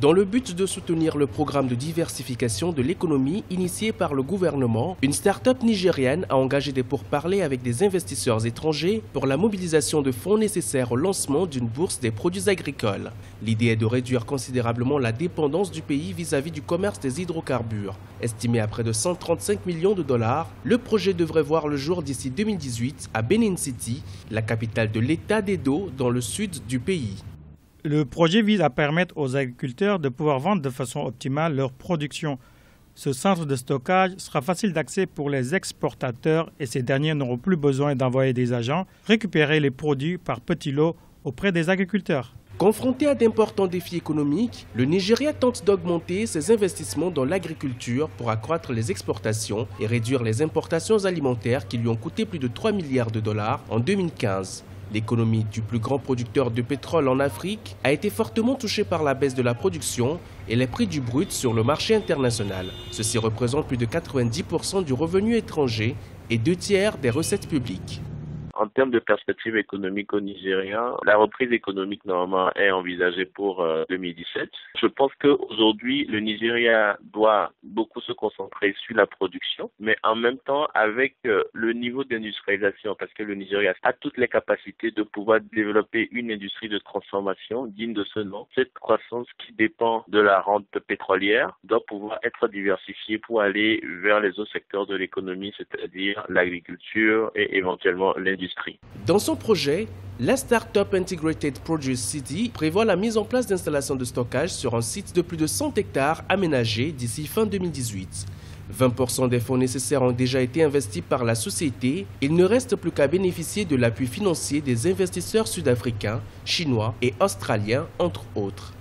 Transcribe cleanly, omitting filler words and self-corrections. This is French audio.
Dans le but de soutenir le programme de diversification de l'économie initié par le gouvernement, une start-up nigérienne a engagé des pourparlers avec des investisseurs étrangers pour la mobilisation de fonds nécessaires au lancement d'une bourse des produits agricoles. L'idée est de réduire considérablement la dépendance du pays vis-à-vis du commerce des hydrocarbures. Estimé à près de 135 millions de dollars, le projet devrait voir le jour d'ici 2018 à Benin City, la capitale de l'État d'Edo dans le sud du pays. Le projet vise à permettre aux agriculteurs de pouvoir vendre de façon optimale leur production. Ce centre de stockage sera facile d'accès pour les exportateurs et ces derniers n'auront plus besoin d'envoyer des agents récupérer les produits par petits lots auprès des agriculteurs. Confronté à d'importants défis économiques, le Nigeria tente d'augmenter ses investissements dans l'agriculture pour accroître les exportations et réduire les importations alimentaires qui lui ont coûté plus de 3 milliards de dollars en 2015. L'économie du plus grand producteur de pétrole en Afrique a été fortement touchée par la baisse de la production et les prix du brut sur le marché international. Ceci représente plus de 90% du revenu étranger et 2/3 des recettes publiques. En termes de perspective économique au Nigeria, la reprise économique normalement est envisagée pour 2017. Je pense qu'aujourd'hui, le Nigeria doit beaucoup se concentrer sur la production, mais en même temps avec le niveau d'industrialisation, parce que le Nigeria a toutes les capacités de pouvoir développer une industrie de transformation digne de ce nom. Cette croissance qui dépend de la rente pétrolière doit pouvoir être diversifiée pour aller vers les autres secteurs de l'économie, c'est-à-dire l'agriculture et éventuellement l'industrie. Dans son projet, la start-up Integrated Produce City prévoit la mise en place d'installations de stockage sur un site de plus de 100 hectares aménagés d'ici fin 2018. 20% des fonds nécessaires ont déjà été investis par la société. Il ne reste plus qu'à bénéficier de l'appui financier des investisseurs sud-africains, chinois et australiens, entre autres.